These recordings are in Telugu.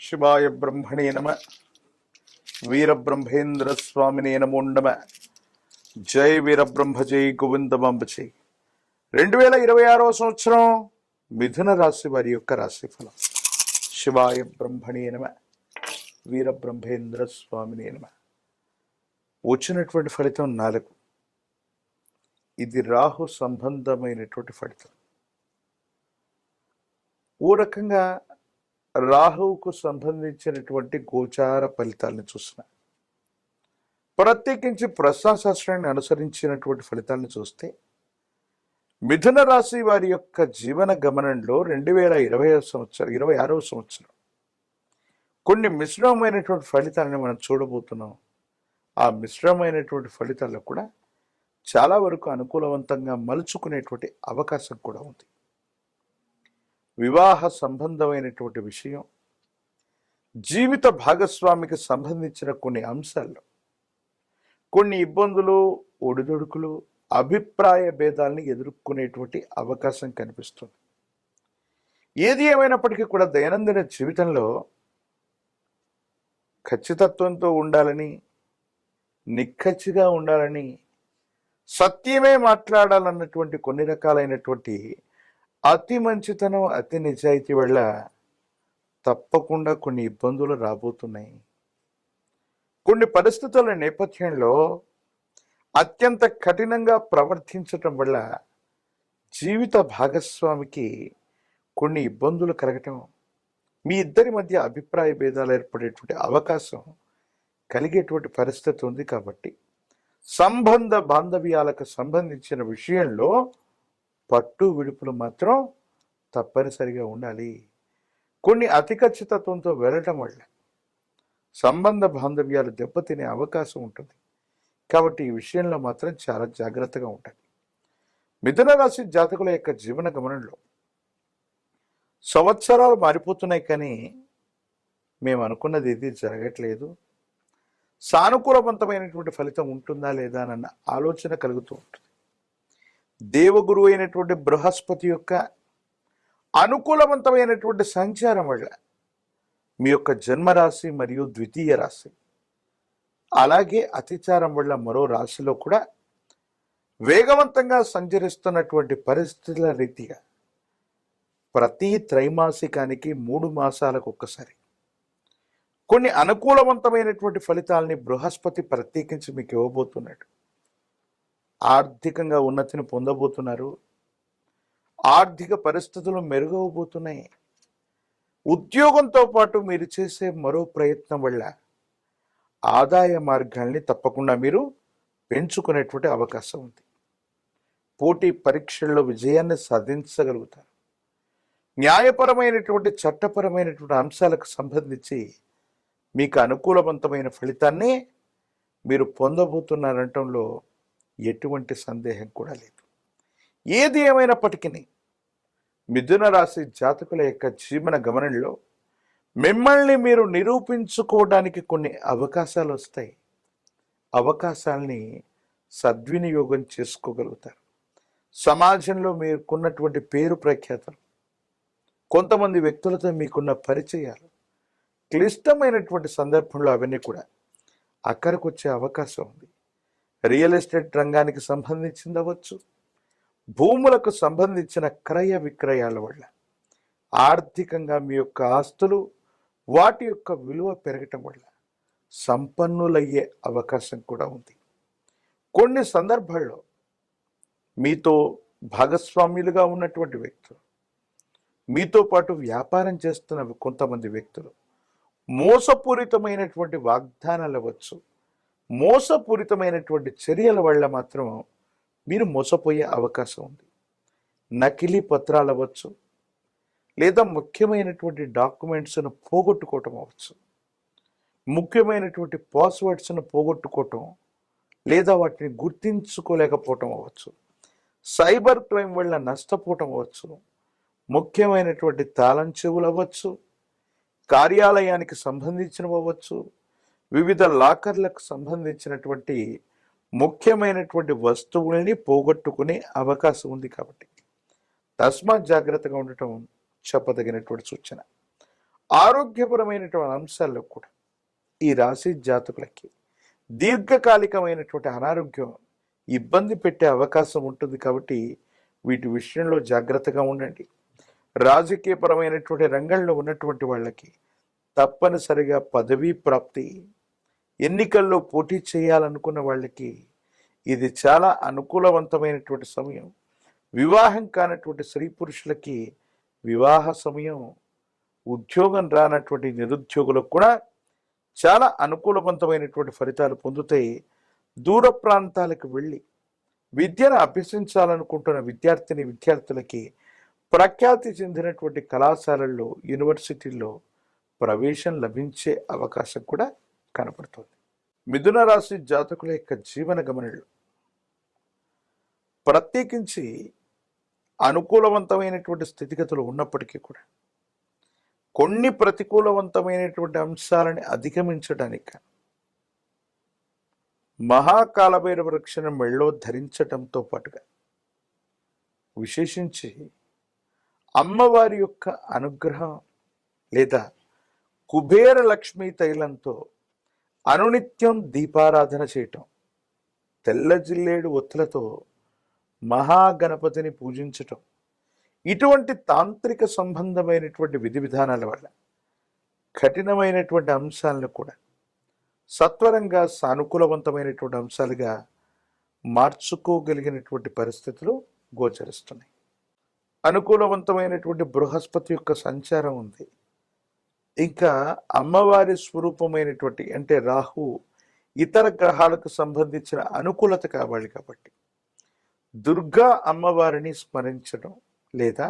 శివాయ బ్రహ్మణే నమ. వీరబ్రహ్మేంద్ర స్వామినే నమో నమ. జై వీరబ్రహ్మ, జై గోవిందమాంబ జై. 2026 సంవత్సరం మిథున రాశి వారి యొక్క రాశిఫలం. శివాయ బ్రహ్మణే నమ. వీరబ్రహ్మేంద్ర స్వామినే నమ. వచ్చినటువంటి ఫలితం 4. ఇది రాహు సంబంధమైనటువంటి ఫలితం. ఓ రకంగా రాహువుకు సంబంధించినటువంటి గోచార ఫలితాలను చూసిన, ప్రత్యేకించి ప్రశ్నాశాస్త్రాన్ని అనుసరించినటువంటి ఫలితాలను చూస్తే మిథున రాశి వారి యొక్క జీవన గమనంలో 2026 సంవత్సరం కొన్ని మిశ్రమమైనటువంటి ఫలితాలను మనం చూడబోతున్నాం. ఆ మిశ్రమమైనటువంటి ఫలితాల్లో కూడా చాలా వరకు అనుకూలవంతంగా మలుచుకునేటువంటి అవకాశం కూడా ఉంది. వివాహ సంబంధమైనటువంటి విషయం, జీవిత భాగస్వామికి సంబంధించిన కొన్ని అంశాల్లో కొన్ని ఇబ్బందులు, ఒడిదొడుకులు, అభిప్రాయ భేదాలని ఎదుర్కొనేటువంటి అవకాశం కనిపిస్తుంది. ఏది ఏమైనప్పటికీ కూడా దైనందిన జీవితంలో ఖచ్చితత్వంతో ఉండాలని, నిక్కచ్చిగా ఉండాలని, సత్యమే మాట్లాడాలన్నటువంటి కొన్ని రకాలైనటువంటి అతి మంచితనం, అతి నిజాయితీ వల్ల తప్పకుండా కొన్ని ఇబ్బందులు రాబోతున్నాయి. కొన్ని పరిస్థితుల నేపథ్యంలో అత్యంత కఠినంగా ప్రవర్తించటం వల్ల జీవిత భాగస్వామికి కొన్ని ఇబ్బందులు కలగటం, మీ ఇద్దరి మధ్య అభిప్రాయ భేదాలు ఏర్పడేటువంటి అవకాశం కలిగేటువంటి పరిస్థితి ఉంది. కాబట్టి సంబంధ బాంధవ్యాలకు సంబంధించిన విషయంలో పట్టు విడుపులు మాత్రం తప్పనిసరిగా ఉండాలి. కొన్ని అతి ఖచ్చితత్వంతో వెళ్ళటం వల్ల సంబంధ బాంధవ్యాలు దెబ్బతినే అవకాశం ఉంటుంది. కాబట్టి ఈ విషయంలో మాత్రం చాలా జాగ్రత్తగా ఉండాలి. మిథున రాశి జాతకుల యొక్క జీవన గమనంలో సంవత్సరాలు మారిపోతున్నాయి, కానీ మేము అనుకున్నది ఇది జరగట్లేదు, సానుకూలవంతమైనటువంటి ఫలితం ఉంటుందా లేదా అన్న ఆలోచన కలుగుతూ ఉంటుంది. దేవగురువు అయినటువంటి బృహస్పతి యొక్క అనుకూలవంతమైనటువంటి సంచారం వల్ల మీ యొక్క జన్మరాశి మరియు ద్వితీయ రాశి, అలాగే అతిచారం వల్ల మరో రాశిలో కూడా వేగవంతంగా సంచరిస్తున్నటువంటి పరిస్థితుల రీతిగా ప్రతి త్రైమాసికానికి 3 మాసాలకు ఒక్కసారి కొన్ని అనుకూలవంతమైనటువంటి ఫలితాలని బృహస్పతి ప్రత్యేకించి మీకు ఇవ్వబోతున్నాడు. ఆర్థికంగా ఉన్నతిని పొందబోతున్నారు. ఆర్థిక పరిస్థితులు మెరుగవబోతున్నాయి. ఉద్యోగంతో పాటు మీరు చేసే మరో ప్రయత్నం వల్ల ఆదాయ మార్గాల్ని తప్పకుండా మీరు పెంచుకునేటువంటి అవకాశం ఉంది. పోటీ పరీక్షల్లో విజయాన్ని సాధించగలుగుతారు. న్యాయపరమైనటువంటి, చట్టపరమైనటువంటి అంశాలకు సంబంధించి మీకు అనుకూలవంతమైన ఫలితాన్ని మీరు పొందబోతున్నారంటంలో ఎటువంటి సందేహం కూడా లేదు. ఏది ఏమైనప్పటికీ మిథున రాశి జాతకుల యొక్క జీవన గమనంలో మిమ్మల్ని మీరు నిరూపించుకోవడానికి కొన్ని అవకాశాలు వస్తాయి. అవకాశాలని సద్వినియోగం చేసుకోగలుగుతారు. సమాజంలో మీకున్నటువంటి పేరు ప్రఖ్యాతలు, కొంతమంది వ్యక్తులతో మీకున్న పరిచయాలు, క్లిష్టమైనటువంటి సందర్భంలో అవన్నీ కూడా అక్కడికి వచ్చే అవకాశం ఉంది. రియల్ ఎస్టేట్ రంగానికి సంబంధించింది అవ్వచ్చు, భూములకు సంబంధించిన క్రయ విక్రయాల వల్ల ఆర్థికంగా మీ యొక్క ఆస్తులు, వాటి యొక్క విలువ పెరగటం వల్ల సంపన్నులయ్యే అవకాశం కూడా ఉంది. కొన్ని సందర్భాల్లో మీతో భాగస్వామ్యులుగా ఉన్నటువంటి వ్యక్తులు, మీతో పాటు వ్యాపారం చేస్తున్న కొంతమంది వ్యక్తులు మోసపూరితమైనటువంటి వాగ్దానాలు అవ్వచ్చు, మోసపూరితమైనటువంటి చర్యల వల్ల మాత్రం మీరు మోసపోయే అవకాశం ఉంది. నకిలీ పత్రాలు అవ్వచ్చు, లేదా ముఖ్యమైనటువంటి డాక్యుమెంట్స్ను పోగొట్టుకోవటం అవ్వచ్చు, ముఖ్యమైనటువంటి పాస్వర్డ్స్ను పోగొట్టుకోవటం, లేదా వాటిని గుర్తించుకోలేకపోవటం అవ్వచ్చు, సైబర్ క్రైమ్ వల్ల నష్టపోవటం అవ్వచ్చు, ముఖ్యమైనటువంటి తాళం చెవులు అవ్వచ్చు, కార్యాలయానికి సంబంధించినవి అవ్వచ్చు, వివిధ లాకర్లకు సంబంధించినటువంటి ముఖ్యమైనటువంటి వస్తువుల్ని పోగొట్టుకునే అవకాశం ఉంది. కాబట్టి తస్మాత్ జాగ్రత్తగా ఉండటం చెప్పదగినటువంటి సూచన. ఆరోగ్యపరమైనటువంటి అంశాల్లో కూడా ఈ రాశి జాతకులకి దీర్ఘకాలికమైనటువంటి అనారోగ్యం ఇబ్బంది పెట్టే అవకాశం ఉంటుంది. కాబట్టి వీటి విషయంలో జాగ్రత్తగా ఉండండి. రాజకీయపరమైనటువంటి రంగంలో ఉన్నటువంటి వాళ్ళకి తప్పనిసరిగా పదవీ ప్రాప్తి, ఎన్నికల్లో పోటీ చేయాలనుకున్న వాళ్ళకి ఇది చాలా అనుకూలవంతమైనటువంటి సమయం. వివాహం కానటువంటి స్త్రీ పురుషులకి వివాహ సమయం. ఉద్యోగం రానటువంటి నిరుద్యోగులకు కూడా చాలా అనుకూలవంతమైనటువంటి ఫలితాలు పొందుతాయి. దూర ప్రాంతాలకు వెళ్ళి విద్యను అభ్యసించాలనుకుంటున్న విద్యార్థులకి ప్రఖ్యాతి చెందినటువంటి కళాశాలల్లో, యూనివర్సిటీల్లో ప్రవేశం లభించే అవకాశం కూడా కనపడుతుంది. మిథున రాశి జాతకుల యొక్క జీవన గమనంలో ప్రత్యేకించి అనుకూలవంతమైనటువంటి స్థితిగతులు ఉన్నప్పటికీ కూడా కొన్ని ప్రతికూలవంతమైనటువంటి అంశాలని అధిగమించడానికి మహాకాలభైరవ వృక్షను మెళ్ళో ధరించటంతో పాటుగా విశేషించి అమ్మవారి యొక్క అనుగ్రహం లేదా కుబేర లక్ష్మీ తైలంతో అనునిత్యం దీపారాధన చేయటం, తెల్ల జిల్లేడు ఒత్తులతో మహాగణపతిని పూజించటం, ఇటువంటి తాంత్రిక సంబంధమైనటువంటి విధి విధానాల వల్ల కఠినమైనటువంటి అంశాలను కూడా సత్వరంగా సానుకూలవంతమైనటువంటి అంశాలుగా మార్చుకోగలిగినటువంటి పరిస్థితులు గోచరిస్తున్నాయి. అనుకూలవంతమైనటువంటి బృహస్పతి యొక్క సంచారం ఉంది. ఇంకా అమ్మవారి స్వరూపమైనటువంటి అంటే రాహు ఇతర గ్రహాలకు సంబంధించిన అనుకూలత కావాలి. కాబట్టి దుర్గా అమ్మవారిని స్మరించడం లేదా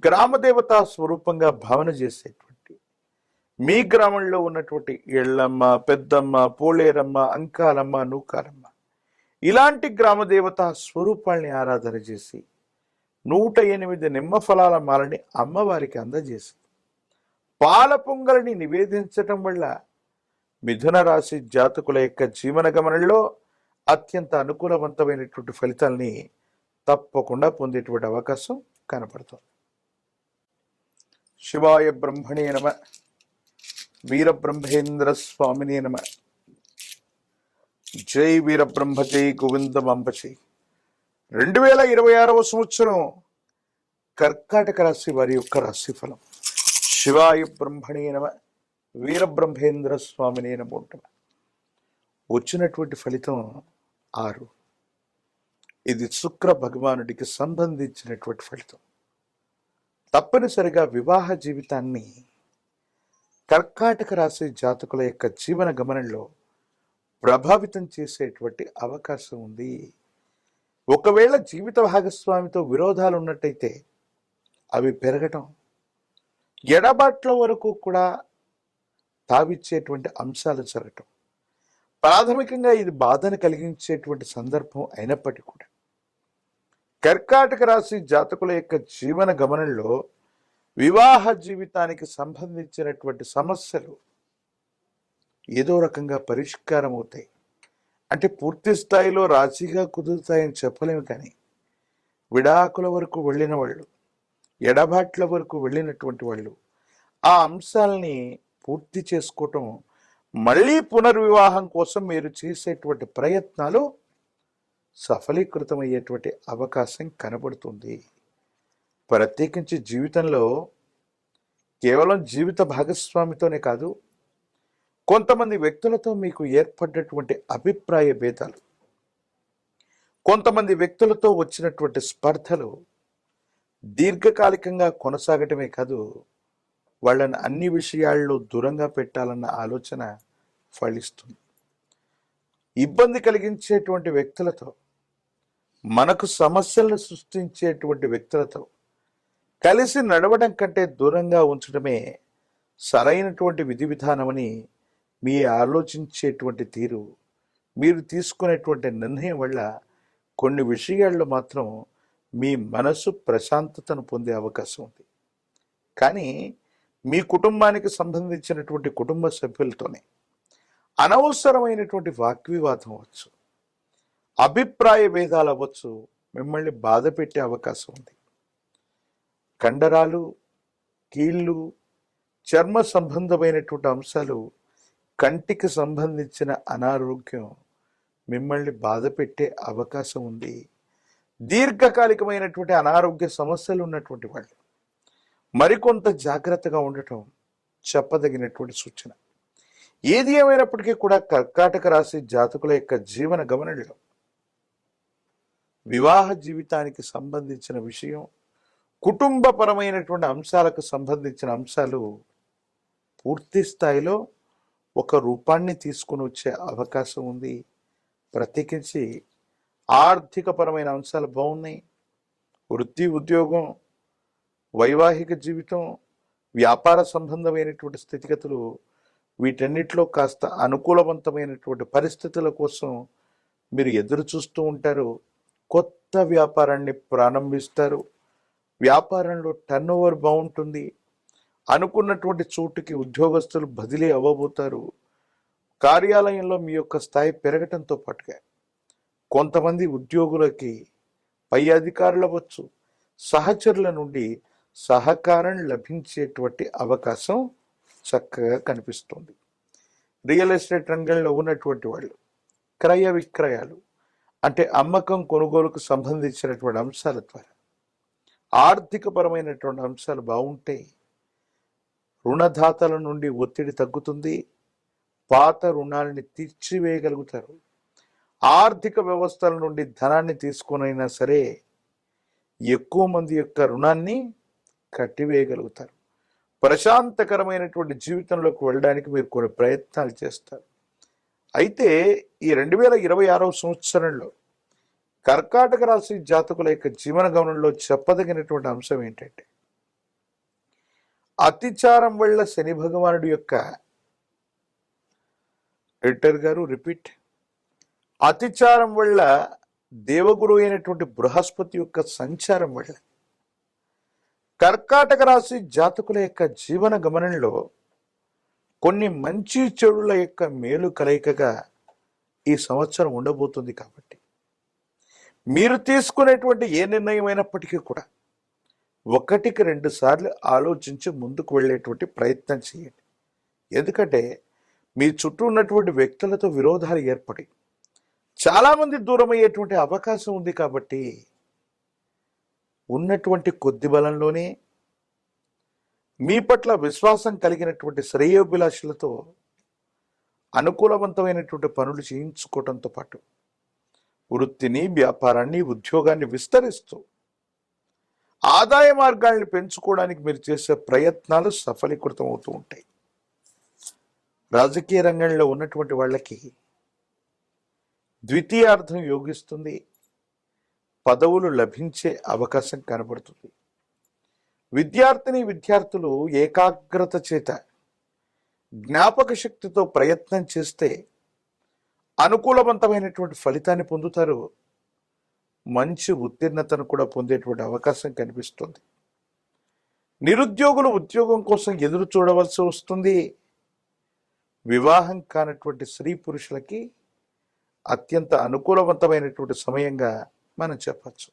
గ్రామదేవతా స్వరూపంగా భావన చేసేటువంటి మీ గ్రామంలో ఉన్నటువంటి ఎళ్ళమ్మ, పెద్దమ్మ, పోలేరమ్మ, అంకాలమ్మ, నూకాలమ్మ ఇలాంటి గ్రామదేవతా స్వరూపాల్ని ఆరాధన చేసి 108 నిమ్మ ఫలాల మాలని అమ్మవారికి అందజేసి పాల పొంగలిని నివేదించటం వల్ల మిథున రాశి జాతకుల యొక్క జీవన గమనంలో అత్యంత అనుకూలవంతమైనటువంటి ఫలితాల్ని తప్పకుండా పొందేటువంటి అవకాశం కనపడుతుంది. శివాయ బ్రహ్మణే నమ, వీరబ్రహ్మేంద్ర స్వామినే నమ. జై వీరబ్రహ్మ, జై గోవిందమాంబ జై. 2026వ సంవత్సరం కర్కాటక రాశి వారి యొక్క రాశి ఫలం. శివాయ బ్రహ్మణే నమ, వీరబ్రహ్మేంద్ర స్వామినే నమో నమ. వచ్చినటువంటి ఫలితం 6. ఇది శుక్ర భగవానుడికి సంబంధించినటువంటి ఫలితం. తప్పనిసరిగా వివాహ జీవితాన్ని కర్కాటక రాశి జాతకుల యొక్క జీవన గమనంలో ప్రభావితం చేసేటువంటి అవకాశం ఉంది. ఒకవేళ జీవిత భాగస్వామితో విరోధాలు ఉన్నట్టయితే అవి పెరగటం, ఎడబాట్ల వరకు కూడా తావిచ్చేటువంటి అంశాలు జరగటం, ప్రాథమికంగా ఇది బాధను కలిగించేటువంటి సందర్భం అయినప్పటికీ కూడా కర్కాటక రాశి జాతకుల యొక్క జీవన గమనంలో వివాహ జీవితానికి సంబంధించినటువంటి సమస్యలు ఏదో రకంగా పరిష్కారం అవుతాయి. అంటే పూర్తి స్థాయిలో రాజీగా కుదురుతాయని చెప్పలేము, కానీ విడాకుల వరకు వెళ్ళిన వాళ్ళు, ఎడబాట్ల వరకు వెళ్ళినటువంటి వాళ్ళు ఆ అంశాలని పూర్తి చేసుకోవటం, మళ్ళీ పునర్వివాహం కోసం మీరు చేసేటువంటి ప్రయత్నాలు సఫలీకృతమయ్యేటువంటి అవకాశం కనబడుతుంది. ప్రత్యేకించి జీవితంలో కేవలం జీవిత భాగస్వామితోనే కాదు, కొంతమంది వ్యక్తులతో మీకు ఏర్పడ్డటువంటి అభిప్రాయ భేదాలు, కొంతమంది వ్యక్తులతో వచ్చినటువంటి స్పర్ధలు దీర్ఘకాలికంగా కొనసాగటమే కాదు, వాళ్ళని అన్ని విషయాల్లో దూరంగా పెట్టాలన్న ఆలోచన ఫలిస్తుంది. ఇబ్బంది కలిగించేటువంటి వ్యక్తులతో, మనకు సమస్యలను సృష్టించేటువంటి వ్యక్తులతో కలిసి నడవడం కంటే దూరంగా ఉంచడమే సరైనటువంటి విధి విధానమని మీ ఆలోచించేటువంటి తీరు, మీరు తీసుకునేటువంటి నిర్ణయం వల్ల కొన్ని విషయాల్లో మాత్రం మీ మనసు ప్రశాంతతను పొందే అవకాశం ఉంది. కానీ మీ కుటుంబానికి సంబంధించినటువంటి కుటుంబ సభ్యులతోనే అనవసరమైనటువంటి వాగ్వివాదం అవ్వచ్చు, అభిప్రాయ భేదాలు అవ్వచ్చు, మిమ్మల్ని బాధ పెట్టే అవకాశం ఉంది. కండరాలు, కీళ్ళు, చర్మ సంబంధమైనటువంటి అంశాలు, కంటికి సంబంధించిన అనారోగ్యం మిమ్మల్ని బాధ పెట్టే అవకాశం ఉంది. దీర్ఘకాలికమైనటువంటి అనారోగ్య సమస్యలు ఉన్నటువంటి వాళ్ళు మరికొంత జాగ్రత్తగా ఉండటం చెప్పదగినటువంటి సూచన. ఏది ఏమైనప్పటికీ కూడా కర్కాటక రాశి జాతకుల యొక్క జీవన గమనంలో వివాహ జీవితానికి సంబంధించిన విషయం, కుటుంబపరమైనటువంటి అంశాలకు సంబంధించిన అంశాలు పూర్తి స్థాయిలో ఒక రూపాన్ని తీసుకుని వచ్చే అవకాశం ఉంది. ప్రత్యేకించి ఆర్థికపరమైన అంశాలు బాగున్నాయి. వృత్తి, ఉద్యోగం, వైవాహిక జీవితం, వ్యాపార సంబంధమైనటువంటి స్థితిగతులు, వీటన్నిటిలో కాస్త అనుకూలవంతమైనటువంటి పరిస్థితుల కోసం మీరు ఎదురు చూస్తూ ఉంటారు. కొత్త వ్యాపారాన్ని ప్రారంభిస్తారు. వ్యాపారంలో టర్న్ ఓవర్ బాగుంటుంది. అనుకున్నటువంటి చోటుకి ఉద్యోగస్తులు బదిలీ అవ్వబోతారు. కార్యాలయంలో మీ యొక్క స్థాయి పెరగటంతో పాటుగా కొంతమంది ఉద్యోగులకి పై అధికారులు అవ్వచ్చు, సహచరుల నుండి సహకారం లభించేటువంటి అవకాశం చక్కగా కనిపిస్తుంది. రియల్ ఎస్టేట్ రంగంలో ఉన్నటువంటి వాళ్ళు క్రయ విక్రయాలు అంటే అమ్మకం కొనుగోలుకు సంబంధించినటువంటి అంశాల ద్వారా ఆర్థికపరమైనటువంటి అంశాలు బాగుంటాయి. రుణదాతల నుండి ఒత్తిడి తగ్గుతుంది. పాత రుణాలని తీర్చివేయగలుగుతారు. ఆర్థిక వ్యవస్థల నుండి ధనాన్ని తీసుకునైనా సరే ఎక్కువ మంది యొక్క రుణాన్ని కట్టివేయగలుగుతారు. ప్రశాంతకరమైనటువంటి జీవితంలోకి వెళ్ళడానికి మీరు కొన్ని ప్రయత్నాలు చేస్తారు. అయితే ఈ 2026వ సంవత్సరంలో కర్కాటక రాశి జాతకుల యొక్క జీవన గమనంలో చెప్పదగినటువంటి అంశం ఏంటంటే, అతిచారం వల్ల శని భగవానుడి యొక్క ఎడిటర్ గారు రిపీట్ అతిచారం వల్ల దేవగురు అయినటువంటి బృహస్పతి యొక్క సంచారం వల్ల కర్కాటక రాశి జాతకుల యొక్క జీవన గమనంలో కొన్ని మంచి చెడుల యొక్క మేలు కలయికగా ఈ సంవత్సరం ఉండబోతుంది. కాబట్టి మీరు తీసుకునేటువంటి ఏ నిర్ణయం అయినప్పటికీ కూడా 1-2 సార్లు ఆలోచించి ముందుకు వెళ్ళేటువంటి ప్రయత్నం చేయండి. ఎందుకంటే మీ చుట్టూ ఉన్నటువంటి వ్యక్తులతో విరోధాలు ఏర్పడి చాలామంది దూరం అయ్యేటువంటి అవకాశం ఉంది. కాబట్టి ఉన్నటువంటి కొద్ది బలంలోనే మీ పట్ల విశ్వాసం కలిగినటువంటి శ్రేయోభిలాషులతో అనుకూలవంతమైనటువంటి పనులు చేయించుకోవడంతో పాటు వృత్తిని, వ్యాపారాన్ని, ఉద్యోగాన్ని విస్తరిస్తూ ఆదాయ మార్గాల్ని పెంచుకోవడానికి మీరు చేసే ప్రయత్నాలు సఫలీకృతం అవుతూ ఉంటాయి. రాజకీయ రంగంలో ఉన్నటువంటి వాళ్ళకి ద్వితీయార్థం యోగిస్తుంది. పదవులు లభించే అవకాశం కనబడుతుంది. విద్యార్థులు ఏకాగ్రత చేత జ్ఞాపక శక్తితో ప్రయత్నం చేస్తే అనుకూలవంతమైనటువంటి ఫలితాన్ని పొందుతారు. మంచి ఉత్తీర్ణతను కూడా పొందేటువంటి అవకాశం కనిపిస్తుంది. నిరుద్యోగులు ఉద్యోగం కోసం ఎదురు చూడవలసి వస్తుంది. వివాహం కానటువంటి స్త్రీ పురుషులకి అత్యంత అనుకూలవంతమైనటువంటి సమయంగా మనం చెప్పచ్చు.